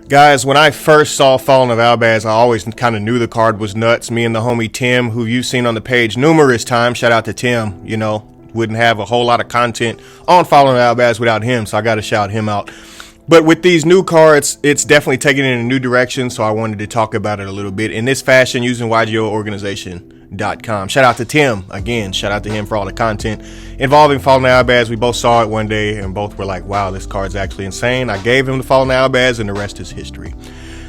Guys, when I first saw Fallen of Albaz, I always kind of knew the card was nuts. Me and the homie Tim, who you've seen on the page numerous times, shout out to Tim, you know, wouldn't have a whole lot of content on Fallen of Albaz without him, so I got to shout him out. But with these new cards, it's definitely taking it in a new direction, so I wanted to talk about it a little bit in this fashion using YUGIOH.com. Shout out to Tim. Again, shout out to him for all the content involving Fallen Albaz. We both saw it one day and both were like, wow, this card's actually insane. I gave him the Fallen Albaz and the rest is history.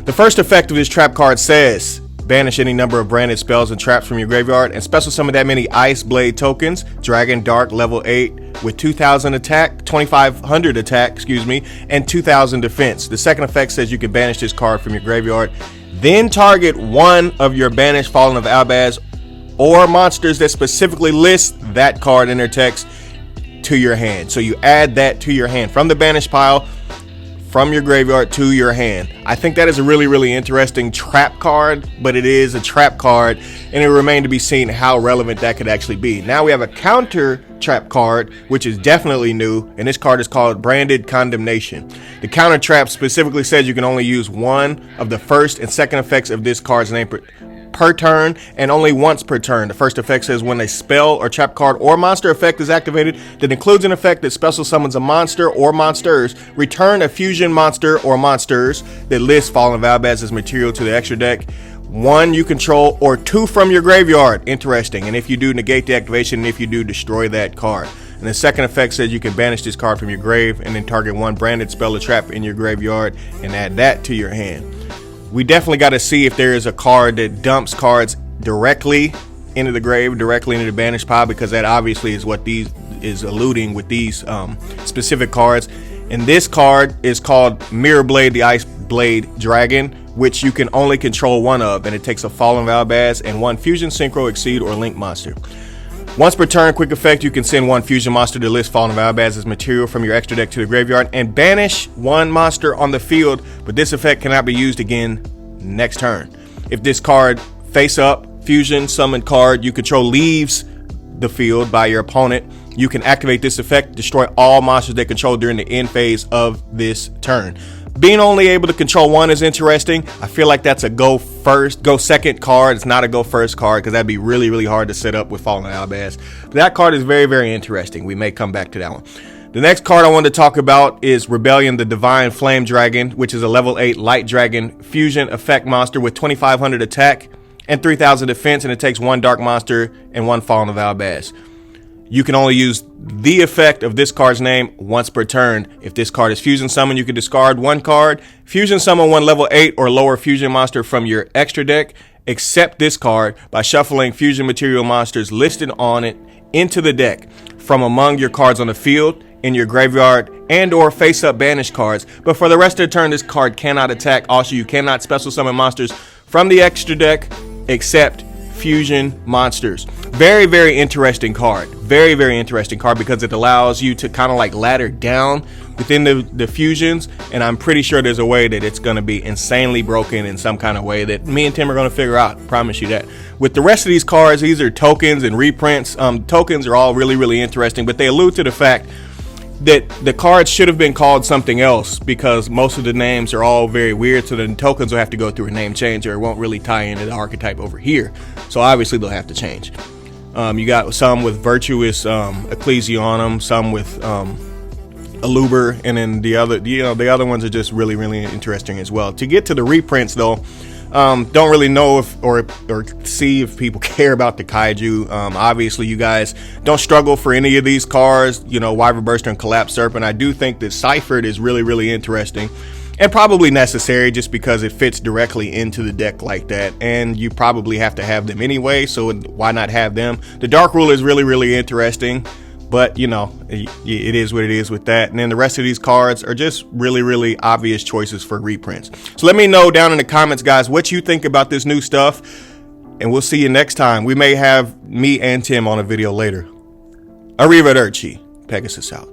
The first effect of this trap card says, banish any number of branded spells and traps from your graveyard and special summon that many Ice Blade tokens, Dragon Dark level 8 with 2,000 attack, 2,500 attack, and 2,000 defense. The second effect says you can banish this card from your graveyard, then target one of your banished Fallen of Albaz or monsters that specifically list that card in their text to your hand. So you add that to your hand from the banished pile, from your graveyard to your hand. I think that is a really interesting trap card, but it is a trap card and it remains to be seen how relevant that could actually be. Now we have a counter trap card, which is definitely new, and this card is called Branded Condemnation. The counter trap specifically says you can only use one of the first and second effects of this card's name per turn and only once per turn. The first effect says when a spell or trap card or monster effect is activated that includes an effect that special summons a monster or monsters, return a fusion monster or monsters that lists Fallen of Albaz as material to the extra deck, one you control or two from your graveyard. Interesting. And if you do, negate the activation, and if you do, destroy that card. And the second effect says you can banish this card from your grave and then target one branded spell or trap in your graveyard and add that to your hand. We definitely got to see if there is a card that dumps cards directly into the grave, directly into the banished pile, because that obviously is what these is alluding with these specific cards. And this card is called Mirror Blade, the Ice Blade Dragon, which you can only control one of, and it takes a Fallen of Albaz and one Fusion, Synchro, Exceed, or Link monster. Once per turn, quick effect, you can send one fusion monster to list Fallen of Albaz as material from your extra deck to the graveyard and banish one monster on the field, but this effect cannot be used again next turn. If this card face up, fusion, summon card you control leaves the field by your opponent, you can activate this effect, destroy all monsters they control during the end phase of this turn. Being only able to control one is interesting. I feel like that's a go second card. It's not a go first card because that'd be really hard to set up with Fallen Albaz. But that card is very interesting. We may come back to that one. The next card I wanted to talk about is Rebellion, the Divine Flame Dragon, which is a level 8 Light Dragon fusion effect monster with 2,500 attack and 3,000 defense, and it takes one Dark monster and one Fallen of Albaz. You can only use the effect of this card's name once per turn. If this card is fusion summon, you can discard one card, fusion summon one level 8 or lower fusion monster from your extra deck, except this card by shuffling fusion material monsters listed on it into the deck from among your cards on the field, in your graveyard, and or face up banished cards. But for the rest of the turn, this card cannot attack. Also, you cannot special summon monsters from the extra deck except fusion monsters. Very interesting card. Very interesting card because it allows you to kind of like ladder down within the fusions, and I'm pretty sure there's a way that it's going to be insanely broken in some kind of way that me and Tim are going to figure out. Promise you that. With the rest of these cards, these are tokens and reprints. Tokens are all really interesting, but they allude to the fact that the cards should have been called something else because most of the names are all very weird, so the tokens will have to go through a name change or it won't really tie into the archetype over here. So obviously they'll have to change. You got some with Virtuous Ecclesionum, some with Aluber, and then the other ones are just really interesting as well. To get to the reprints though, don't really know if or see if people care about the kaiju. Obviously you guys don't struggle for any of these cards, you know, Wyvern Burster and Collapse Serpent. I do think that Ciphered is really interesting and probably necessary just because it fits directly into the deck like that, and you probably have to have them anyway, so why not have them? The Dark Rule is really interesting, but you know, it is what it is with that. And then the rest of these cards are just really obvious choices for reprints. So let me know down in the comments, guys, what you think about this new stuff, and we'll see you next time. We may have me and Tim on a video later. Arrivederci. Pegasus out.